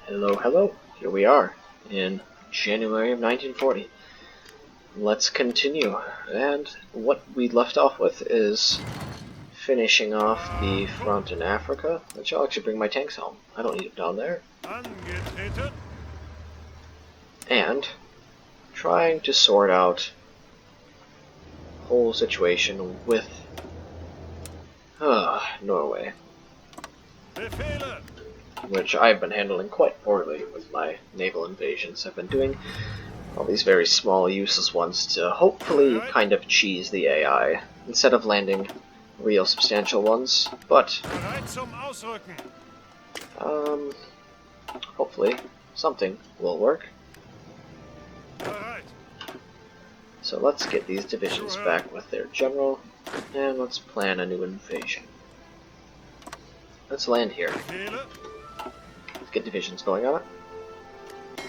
Hello, hello. Here we are in January of 1940. Let's continue. And what we left off with is finishing off the front in Africa, which I'll actually bring my tanks home. I don't need them down there. And trying to sort out the whole situation with Norway, which I've been handling quite poorly with my naval invasions. I've been doing all these very small, useless ones to hopefully kind of cheese the AI, instead of landing real substantial ones, but hopefully something will work. So let's get these divisions back with their general, and let's plan a new invasion. Let's land here. Let's get divisions going on it.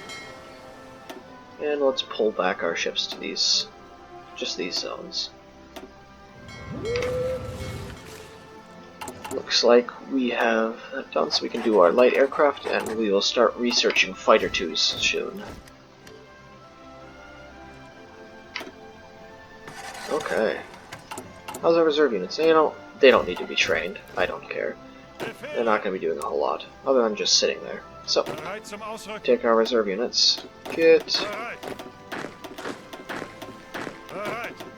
And let's pull back our ships to just these zones. Looks like we have that done, so we can do our light aircraft, and we will start researching fighter twos soon. Okay. How's our reserve units? You know, they don't need to be trained. I don't care. They're not going to be doing a whole lot, other than just sitting there. So, take our reserve units, get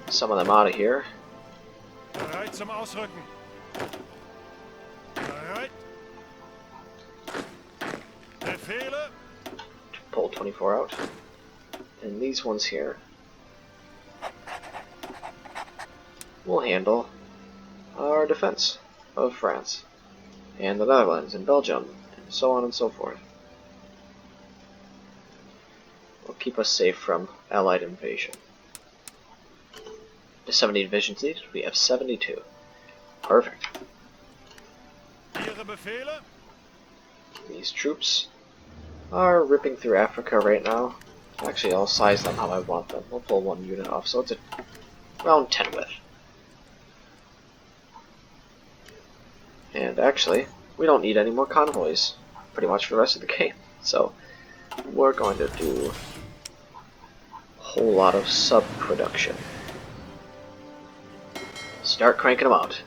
some of them out of here. Pull 24 out. And these ones here will handle our defense of France, and the Netherlands, and Belgium, and so on and so forth. Will keep us safe from Allied invasion. The 70 divisions needed, we have 72. Perfect. These troops are ripping through Africa right now. Actually, I'll size them how I want them. We'll pull one unit off, so it's around 10 width. And actually, we don't need any more convoys, pretty much for the rest of the game. So, we're going to do a whole lot of sub-production. Start cranking them out.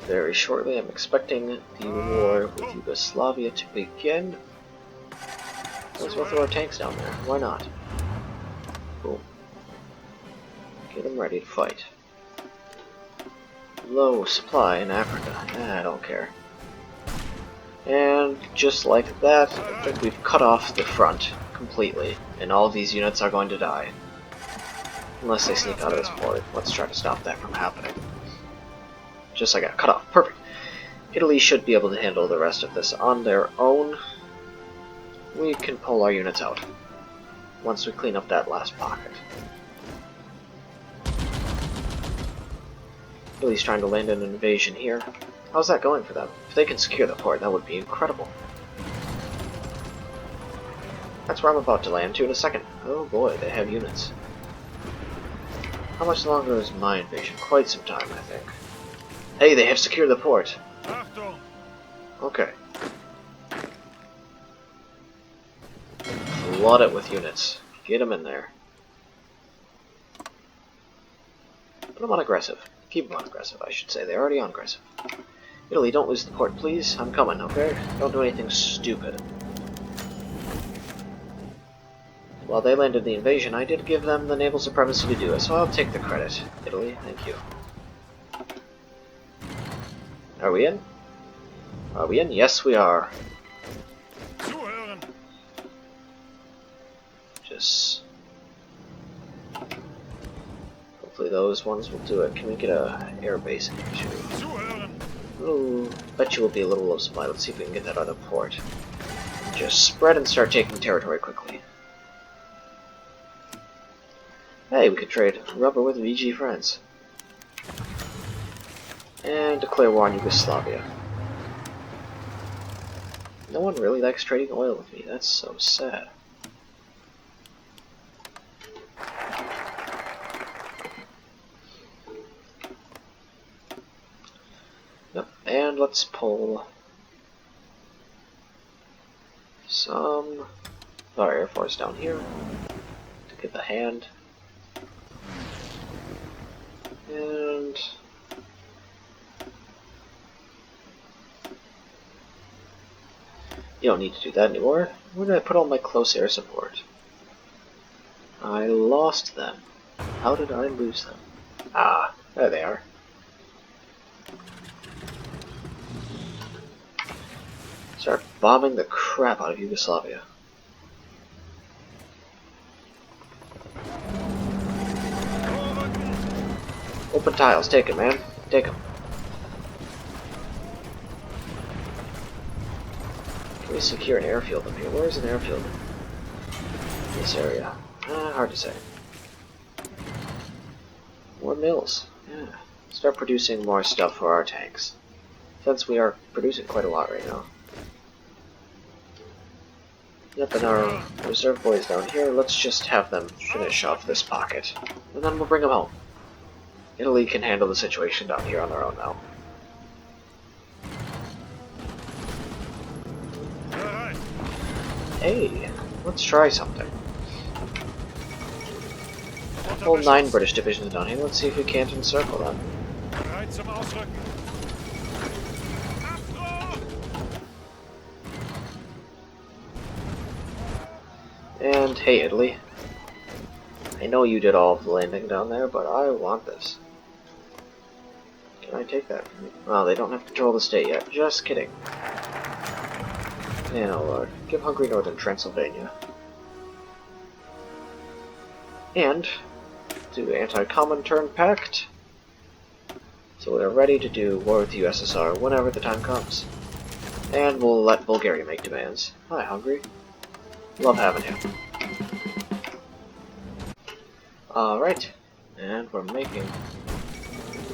Very shortly, I'm expecting the war with Yugoslavia to begin. Let's go throw our tanks down there. Why not? Boom. Get them ready to fight. Low supply in Africa. I don't care. And just like that, I think we've cut off the front completely, and all of these units are going to die. Unless they sneak out of this port. Let's try to stop that from happening. Just like I cut off. Perfect. Italy should be able to handle the rest of this on their own. We can pull our units out once we clean up that last pocket. Italy's trying to land an invasion here. How's that going for them? If they can secure the port, that would be incredible. That's where I'm about to land to in a second. Oh boy, they have units. How much longer is my invasion? Quite some time, I think. Hey, they have secured the port. Okay. Flood it with units. Get them in there. Put them on aggressive. Keep them on aggressive, I should say. They're already on aggressive. Italy, don't lose the port, please. I'm coming, okay? Don't do anything stupid. While they landed the invasion, I did give them the naval supremacy to do it, so I'll take the credit. Italy, thank you. Are we in? Are we in? Yes, we are. Just... hopefully those ones will do it. Can we get a air base in here too? Ooh, bet you will be a little low supply. Let's see if we can get that other port. Just spread and start taking territory quickly. Hey, we could trade rubber with VG France. And declare war on Yugoslavia. No one really likes trading oil with me. That's so sad. Yep, and let's pull some of our Air Force down here to give a hand. And you don't need to do that anymore. Where did I put all my close air support? I lost them. How did I lose them? Ah, there they are. Start bombing the crap out of Yugoslavia. Open tiles, take it, man. Take them. Can we secure an airfield up here? Where's an airfield? This area. Hard to say. More mills. Yeah. Start producing more stuff for our tanks. Since we are producing quite a lot right now. Yep, and our reserve boys down here, let's just have them finish off this pocket. And then we'll bring them home. Italy can handle the situation down here on their own now. Hey, let's try something. Whole 9 British divisions down here, let's see if we can't encircle them. And hey Italy, I know you did all of the landing down there, but I want this. Can I take that from you? Well, they don't have control of the state yet. Just kidding. Yeah, Lord. Give Hungary Northern Transylvania. And do Anti-Comintern Pact. So we're ready to do war with the USSR whenever the time comes. And we'll let Bulgaria make demands. Hi, Hungary. Love having you. Alright. And we're making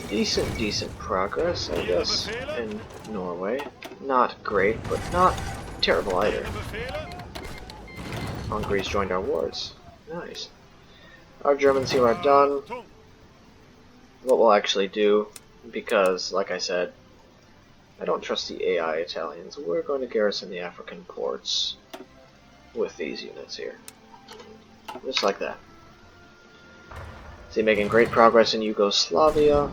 decent progress, I guess, in Norway. Not great, but not terrible either. Hungary's joined our wars. Nice. Our Germans here are done. What we'll actually do, because, like I said, I don't trust the AI Italians, we're going to garrison the African ports with these units here. Just like that. See, making great progress in Yugoslavia.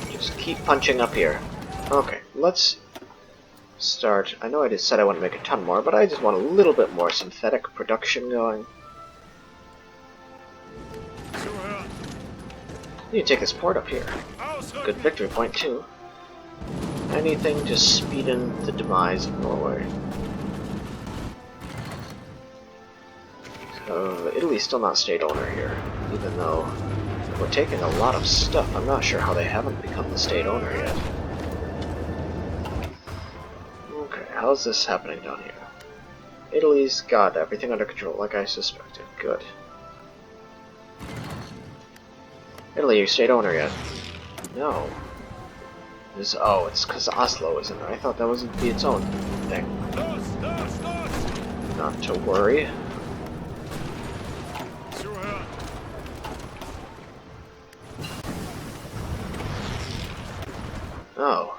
Just keep punching up here. Okay, let's start. I know I just said I want to make a ton more, but I just want a little bit more synthetic production going. You can take this port up here. Good victory point too. Anything to speed in the demise of Norway. So Italy's still not state owner here, even though we're taking a lot of stuff. I'm not sure how they haven't become the state owner yet. Okay, how's this happening down here? Italy's got everything under control, like I suspected. Good. Italy, you state owner yet? No. Oh, it's because Oslo isn't there. I thought that was be its own thing. Not to worry. Oh,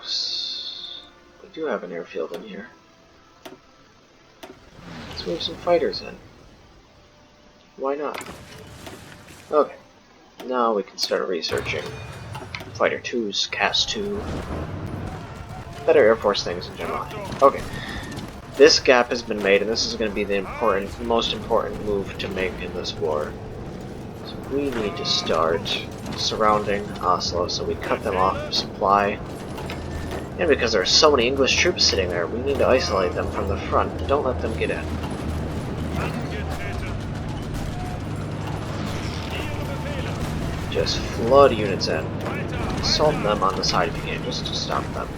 we do have an airfield in here. Let's move some fighters in. Why not? Okay. Now we can start researching Fighter 2s, CAS 2, better Air Force things in general. Okay. This gap has been made, and this is going to be the most important move to make in this war. So we need to start surrounding Oslo, so we cut them off of supply. And because there are so many English troops sitting there, we need to isolate them from the front. Don't let them get in. Just flood units in. Assault them on the side if you can, just to stop them.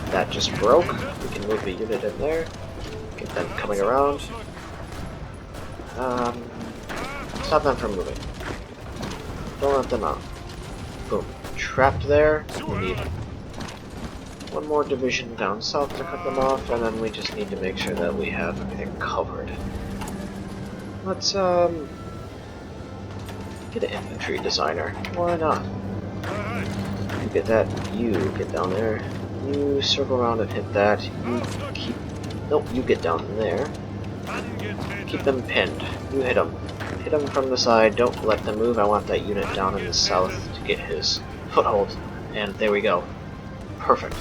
That just broke. We can move a unit in there. Get them coming around. Stop them from moving. Don't let them out. Boom. Trapped there. We need one more division down south to cut them off, and then we just need to make sure that we have everything covered. Let's, Get an infantry designer. Why not? You get that. You get down there. You circle around and hit that. You keep... Nope, you get down there. Keep them pinned. You hit them. Hit them from the side. Don't let them move. I want that unit down in the south to get his foothold. And there we go. Perfect.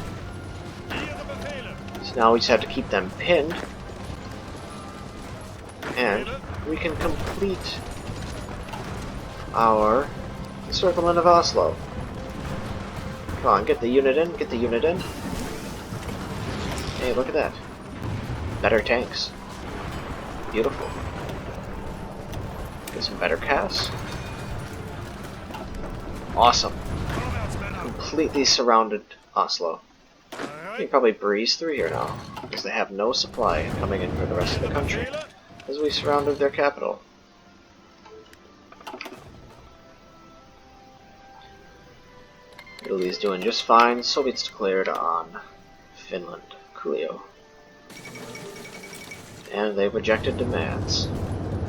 So now we just have to keep them pinned. And we can complete our encirclement of Oslo. Come on, get the unit in, get the unit in. Hey, look at that. Better tanks. Beautiful. Get some better casts. Awesome. Completely surrounded Oslo. You can probably breeze through here now, because they have no supply coming in for the rest of the country, as we surrounded their capital. Italy's doing just fine. Soviets declared on Finland, Coolio. And they rejected demands.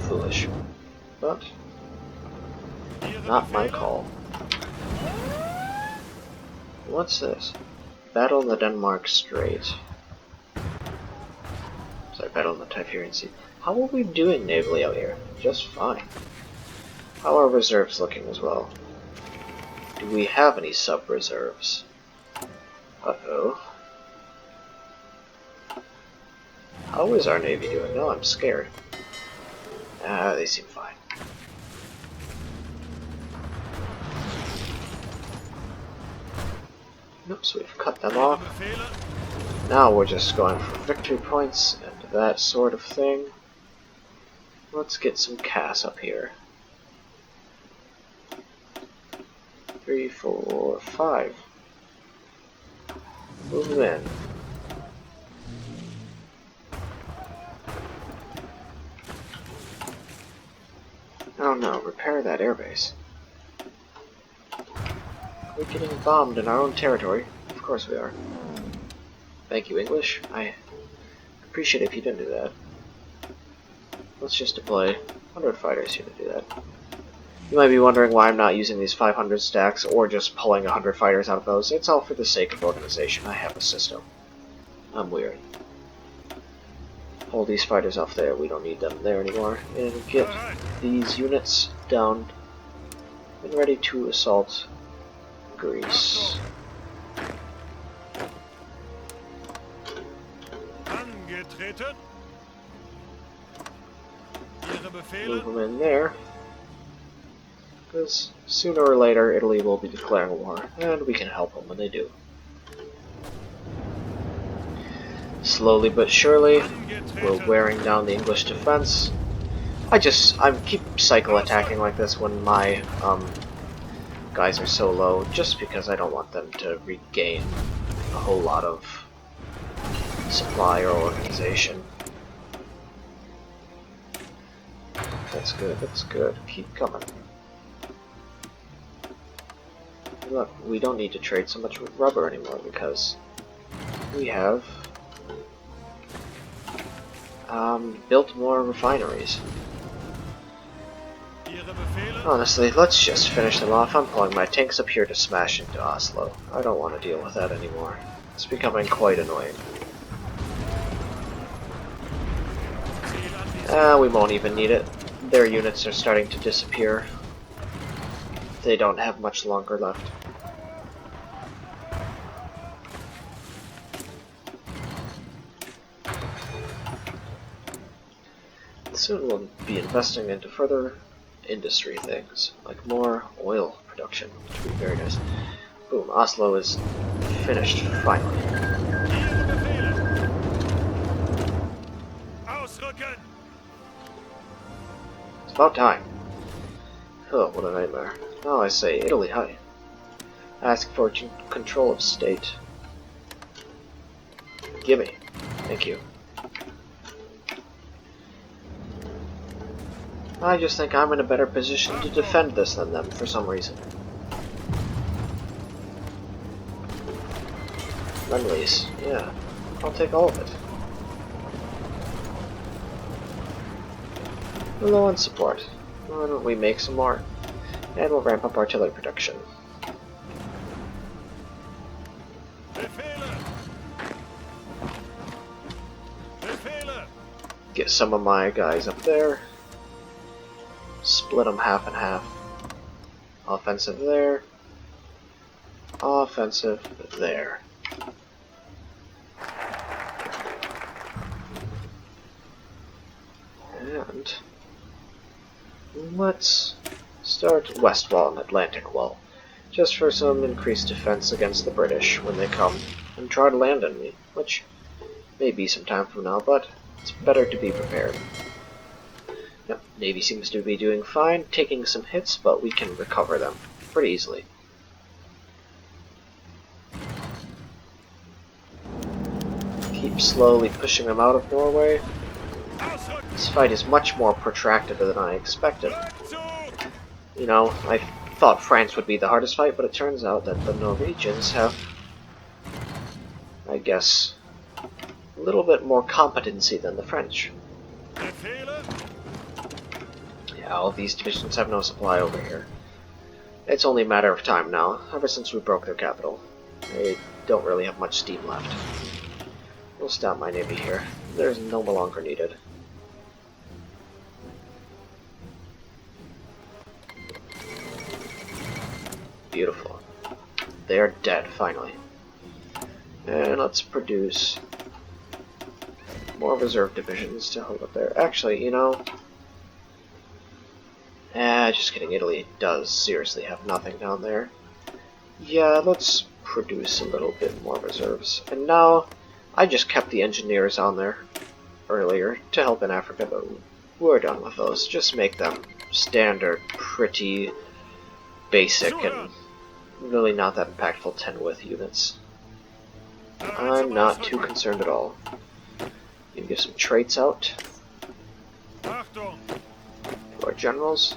Foolish. But not my call. What's this? Battle in the Denmark Strait. Sorry, battle in the Typherian Sea. How are we doing navally out here? Just fine. How are reserves looking as well? Do we have any sub-reserves? Uh-oh. How is our navy doing? No, I'm scared. They seem fine. Oops, we've cut them off. Now we're just going for victory points and that sort of thing. Let's get some CAS up here. 3, 4, 5. Move them in. Oh no, repair that airbase. We're getting bombed in our own territory. Of course we are. Thank you, English. I appreciate it if you didn't do that. Let's just deploy 100 fighters here to do that. You might be wondering why I'm not using these 500 stacks or just pulling 100 fighters out of those. It's all for the sake of organization. I have a system. I'm weird. Pull these fighters off there. We don't need them there anymore. And get these units down and ready to assault Greece. Move them in there. Because sooner or later Italy will be declaring war, and we can help them when they do. Slowly but surely, we're wearing down the English defense. I keep cycle attacking like this when my guys are so low, just because I don't want them to regain a whole lot of supply or organization. That's good, that's good. Keep coming. Look, we don't need to trade so much with rubber anymore because we have built more refineries. Honestly, let's just finish them off. I'm pulling my tanks up here to smash into Oslo. I don't want to deal with that anymore. It's becoming quite annoying. We won't even need it. Their units are starting to disappear. They don't have much longer left. Soon we'll be investing into further industry things, like more oil production, which would be very nice. Boom, Oslo is finished, finally. It's about time. Oh, what a nightmare. Oh, I say, Italy, hi. Ask for control of state. Gimme. Thank you. I just think I'm in a better position to defend this than them for some reason. Lend-lease, yeah. I'll take all of it. We're low on support. Why don't we make some more? And we'll ramp up artillery production. Get some of my guys up there. Split them half and half. Offensive there. Offensive there. And let's start West Wall and Atlantic Wall, just for some increased defense against the British when they come and try to land on me, which may be some time from now, but it's better to be prepared. Yep, Navy seems to be doing fine, taking some hits, but we can recover them pretty easily. Keep slowly pushing them out of Norway. This fight is much more protracted than I expected. You know, I thought France would be the hardest fight, but it turns out that the Norwegians have, I guess, a little bit more competency than the French. Yeah, all these divisions have no supply over here. It's only a matter of time now, ever since we broke their capital. They don't really have much steam left. We'll stop my navy here. There's no longer needed. Beautiful. They are dead, finally. And let's produce more reserve divisions to hold up there. Actually, you know... just kidding, Italy does seriously have nothing down there. Yeah, let's produce a little bit more reserves. And now, I just kept the engineers on there earlier to help in Africa, but we're done with those. Just make them standard, pretty basic, and really not that impactful 10-width units. I'm not too concerned at all. You can give some traits out to our generals.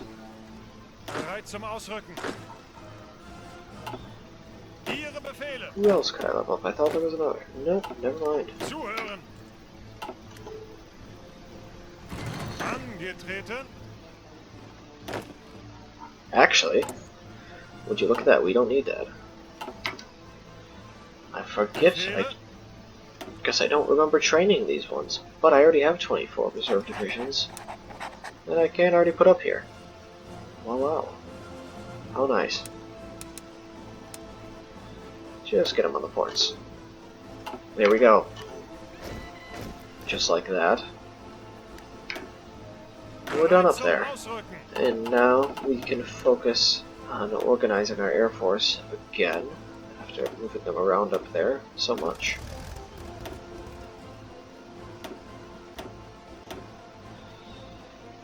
Who else could I level up? I thought there was another. Nope, never mind. Actually, would you look at that? We don't need that. I forget. I guess I don't remember training these ones. But I already have 24 reserve divisions that I can already put up here. Wow, wow. How nice. Just get them on the ports. There we go. Just like that. We're done up there. And now we can focus on organizing our Air Force again, after moving them around up there so much.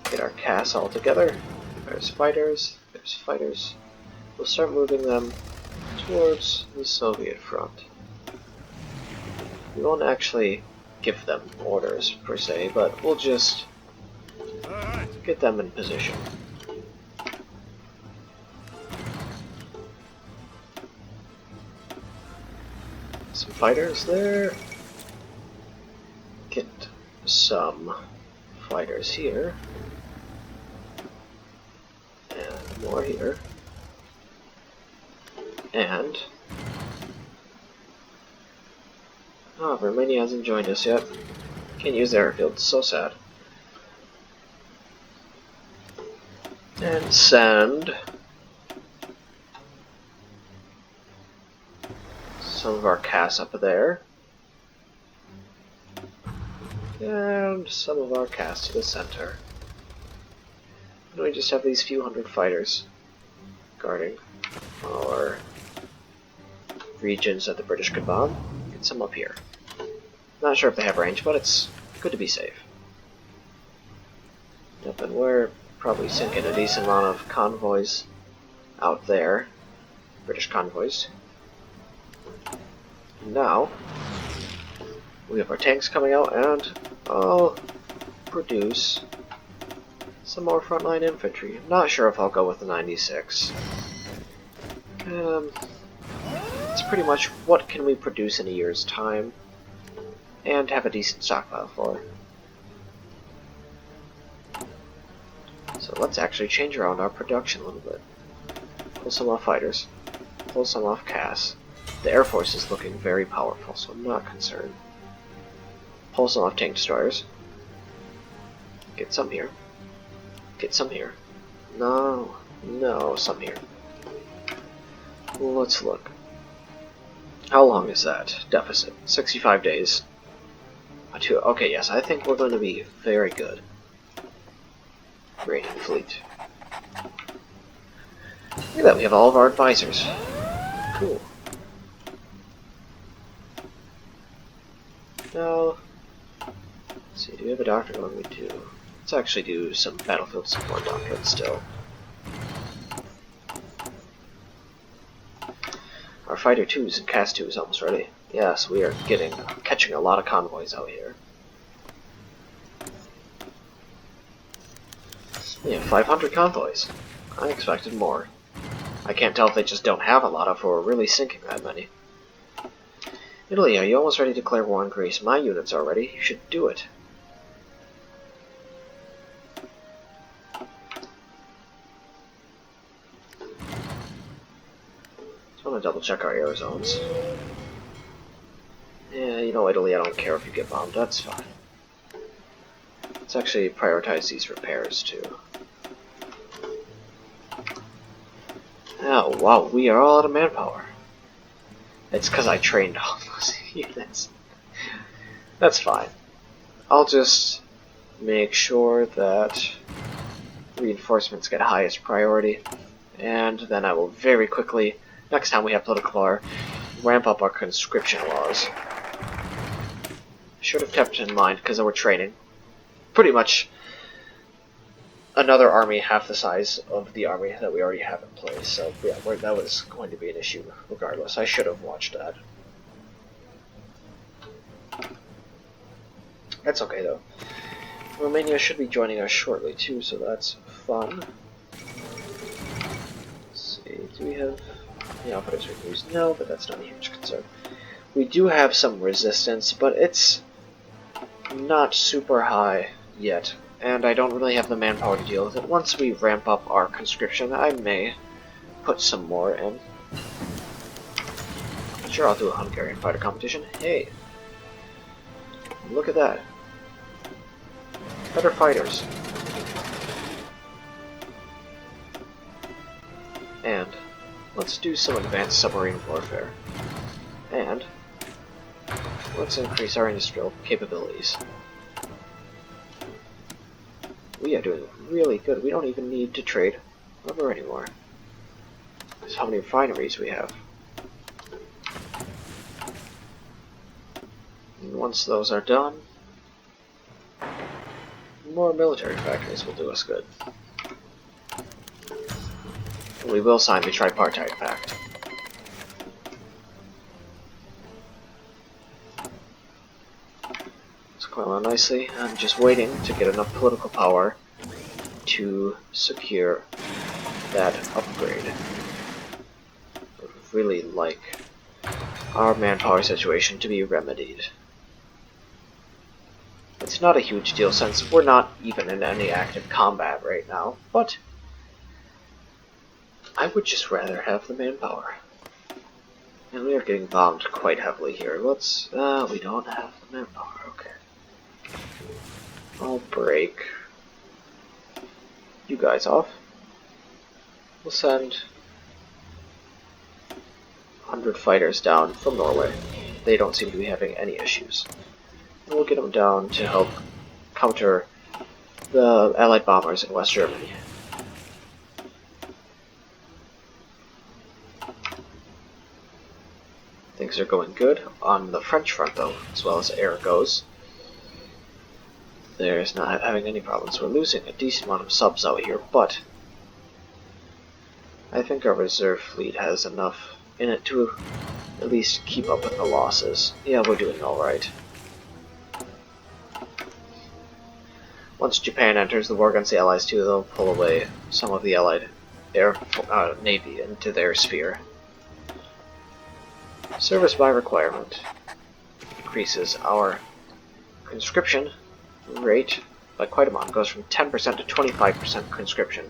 Get our CAS all together. There's fighters, there's fighters. We'll start moving them towards the Soviet front. We won't actually give them orders, per se, but we'll just get them in position. Some fighters there. Get some fighters here. And more here. And Romania hasn't joined us yet. Can't use the airfield, so sad. And send some of our CAS up there. And some of our CAS to the center. And we just have these few hundred fighters guarding our regions that the British could bomb. Get some up here. Not sure if they have range, but it's good to be safe. Yep, and we're probably sinking a decent amount of convoys out there. British convoys. Now, we have our tanks coming out, and I'll produce some more frontline infantry. I'm not sure if I'll go with the 96. It's pretty much what can we produce in a year's time and have a decent stockpile for. So let's actually change around our production a little bit. Pull some off fighters. Pull some off Cass. The Air Force is looking very powerful, so I'm not concerned. Pull some off tank destroyers. Get some here. Get some here. No. No, some here. Let's look. How long is that deficit? 65 days. Okay, yes, I think we're going to be very good. Raiding fleet. Look at that, we have all of our advisors. Cool. Now, let's see, do we have a doctor going? We do. Let's actually do some battlefield support doctrine still. Our Fighter 2s and Cass 2 is almost ready. Yes, we are catching a lot of convoys out here. We have 500 convoys. I expected more. I can't tell if they just don't have a lot of, or are really sinking that many. Italy, are you almost ready to declare war on Greece? My units are ready. You should do it. Just want to double check our air zones. Yeah, you know, Italy, I don't care if you get bombed. That's fine. Let's actually prioritize these repairs, too. Oh, wow, we are all out of manpower. It's because I trained all those units. That's fine. I'll just make sure that reinforcements get highest priority, and then I will very quickly, next time we have political power, ramp up our conscription laws. Should have kept in mind, because we're training. Pretty much another army half the size of the army that we already have in place, so yeah, that was going to be an issue regardless. I should have watched that. That's okay though. Romania should be joining us shortly too, so that's fun. Let's see, do we have the operators we can use? No, but that's not a huge concern. We do have some resistance, but it's not super high yet, and I don't really have the manpower to deal with it. Once we ramp up our conscription, I may put some more in. Sure, I'll do a Hungarian fighter competition. Hey! Look at that. Better fighters. And let's do some advanced submarine warfare. And let's increase our industrial capabilities. We are doing really good. We don't even need to trade rubber anymore. That's how many refineries we have. And once those are done, more military factories will do us good. And we will sign the Tripartite Pact. It's going on nicely. I'm just waiting to get enough political power to secure that upgrade. I would really like our manpower situation to be remedied. It's not a huge deal since we're not even in any active combat right now, but I would just rather have the manpower. And we are getting bombed quite heavily here. Let's, we don't have the manpower, okay. I'll break you guys off. We'll send 100 fighters down from Norway. They don't seem to be having any issues. And we'll get them down to help counter the Allied bombers in West Germany. Things are going good on the French front though, as well as air goes. There's not having any problems. We're losing a decent amount of subs out here, but I think our reserve fleet has enough in it to at least keep up with the losses. Yeah, we're doing alright. Once Japan enters the war against the Allies too, they'll pull away some of the Allied air navy into their sphere. Service by requirement increases our conscription rate by quite a amount. It goes from 10% to 25% conscription.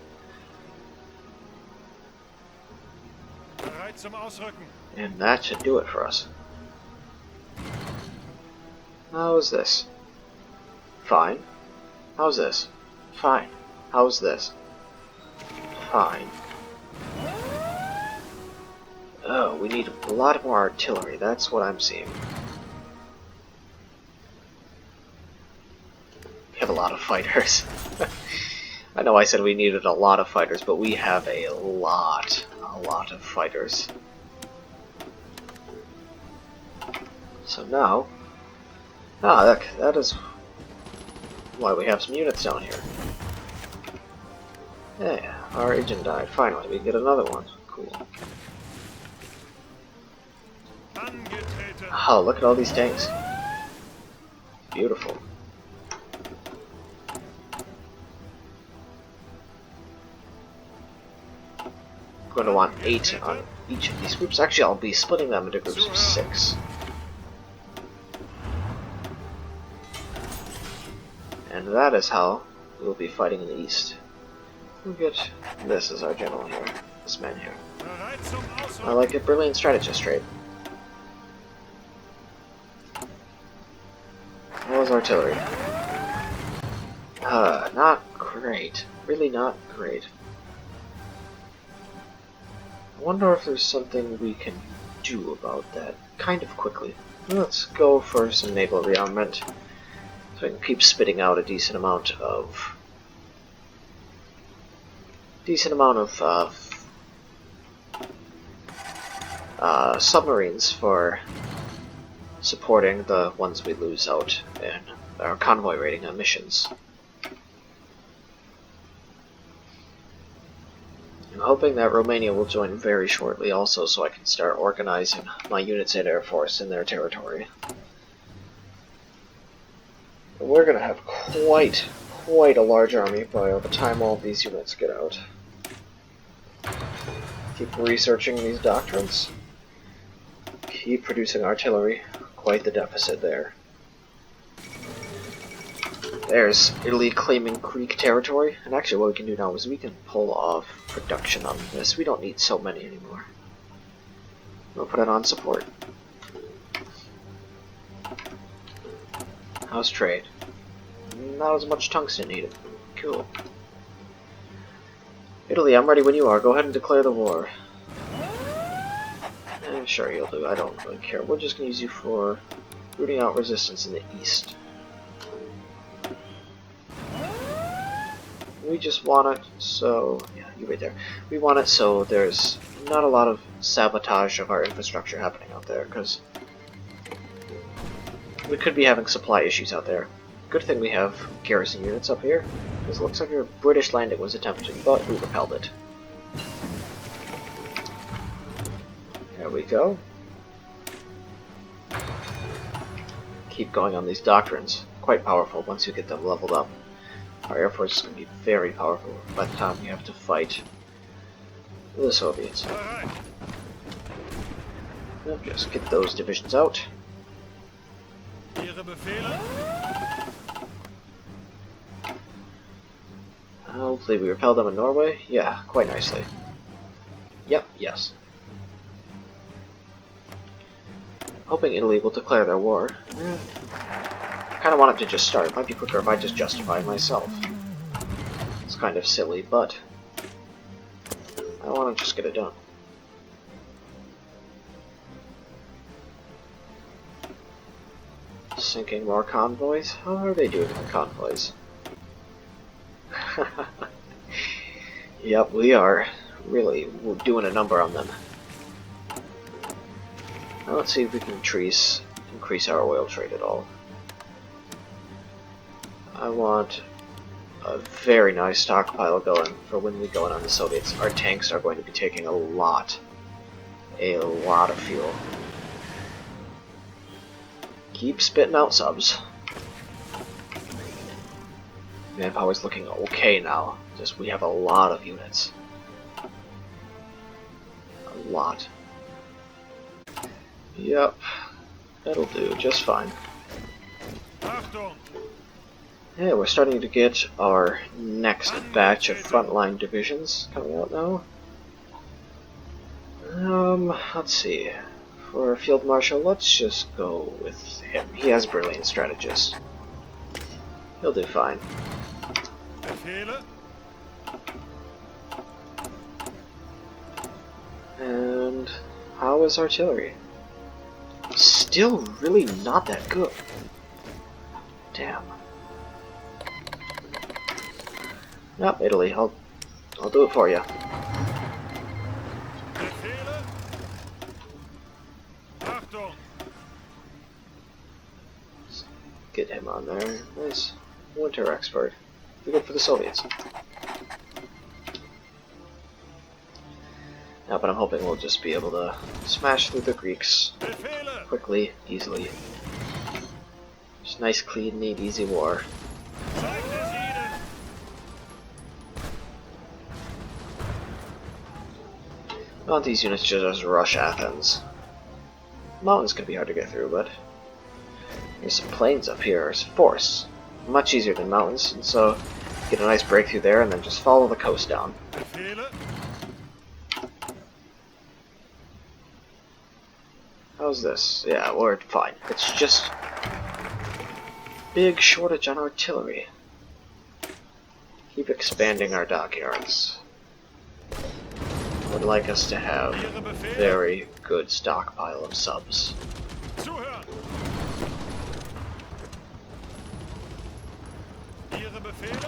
And that should do it for us. How's this? Fine. How's this? Fine. How's this? Fine. Oh, we need a lot more artillery. That's what I'm seeing. We have a lot of fighters. I know I said we needed a lot of fighters, but we have a lot of fighters. So now, look, that is why we have some units down here. Yeah, our agent died. Finally, we get another one. Cool. Oh, look at all these tanks. Beautiful. I'm going to want 8 on each of these groups. Actually, I'll be splitting them into groups of 6. And that is how we'll be fighting in the east. We'll get this as our general here. This man here. I like it. Brilliant strategist, Strait. How's artillery? Not great. Really not great. I wonder if there's something we can do about that kind of quickly. Let's go for some naval rearmament, so I can keep spitting out a decent amount of submarines for supporting the ones we lose out in our convoy raiding missions. I'm hoping that Romania will join very shortly also, so I can start organizing my units in Air Force in their territory. We're going to have quite a large army by the time all these units get out. Keep researching these doctrines. Keep producing artillery. Quite the deficit there. There's Italy claiming Greek territory, and actually what we can do now is we can pull off production on this. We don't need so many anymore. We'll put it on support. How's trade? Not as much tungsten needed. Cool. Italy, I'm ready when you are. Go ahead and declare the war. Sure, you'll do. I don't really care. We're just going to use you for rooting out resistance in the east. We just want it so... yeah, you right there. We want it so there's not a lot of sabotage of our infrastructure happening out there, because we could be having supply issues out there. Good thing we have garrison units up here, because it looks like a British landing was attempted, but we repelled it. There we go. Keep going on these doctrines. Quite powerful once you get them leveled up. Our Air Force is going to be very powerful by the time we have to fight the Soviets. We'll just get those divisions out. Hopefully we repel them in Norway. Yeah, quite nicely. Yep, yes. Hoping Italy will declare their war. I kind of want it to just start. It might be quicker if I just justify it myself. It's kind of silly, but I want to just get it done. Sinking more convoys? How are they doing with convoys? Yep, we are really doing a number on them. Now let's see if we can increase our oil trade at all. I want a very nice stockpile going for when we go in on the Soviets. Our tanks are going to be taking a lot of fuel. Keep spitting out subs. Manpower's looking okay now. Just we have a lot of units. A lot. Yep, that'll do just fine. Yeah, we're starting to get our next batch of frontline divisions coming out now. Let's see. For Field Marshal, let's just go with him. He has Brilliant Strategist. He'll do fine. And how is artillery? Still really not that good. Damn. Nope, Italy, I'll do it for you. Let's get him on there. Nice. Winter expert. Be good for the Soviets. Yeah, but I'm hoping we'll just be able to smash through the Greeks quickly, easily. Just nice, clean, neat, easy war. I want these units to just rush Athens. Mountains can be hard to get through, but there's some plains up here. There's forests. Much easier than mountains, and so get a nice breakthrough there and then just follow the coast down. How's this? Yeah, we're fine. It's just big shortage on artillery. Keep expanding our dockyards. Would like us to have very good stockpile of subs.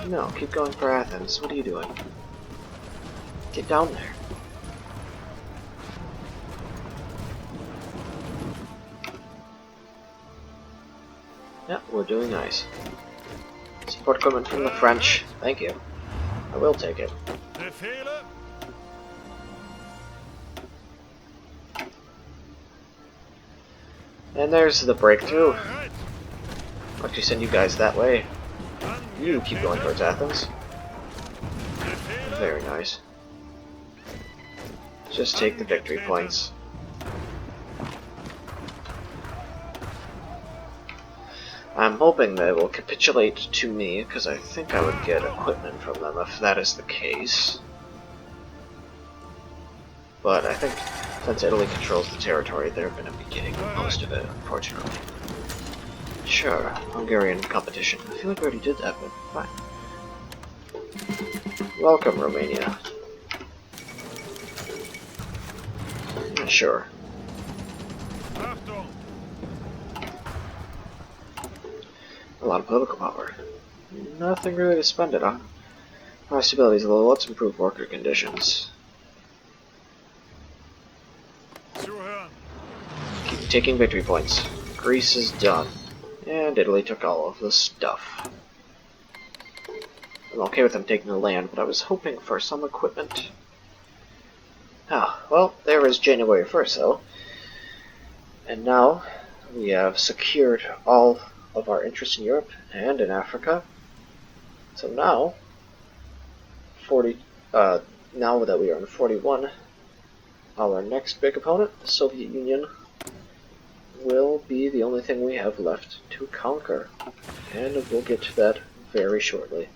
No, keep going for Athens. What are you doing? Get down there. Yeah, we're doing nice. Support equipment from the French. Thank you. I will take it. And there's the breakthrough. I'll actually send you guys that way. You keep going towards Athens. Very nice. Just take the victory points. I'm hoping they will capitulate to me, because I think I would get equipment from them if that is the case. But I think since Italy controls the territory, they're going to be getting most of it, unfortunately. Sure, Hungarian competition. I feel like we already did that, but fine. Welcome, Romania. Yeah, sure. A lot of political power. Nothing really to spend it on. Our stability is low. Let's improve worker conditions. Keep taking victory points. Greece is done. And Italy took all of the stuff. I'm okay with them taking the land, but I was hoping for some equipment. Ah, well, there is January 1st, though. And now we have secured all of our interests in Europe and in Africa. So now, now that we are in 41, our next big opponent, the Soviet Union, will be the only thing we have left to conquer. And we'll get to that very shortly.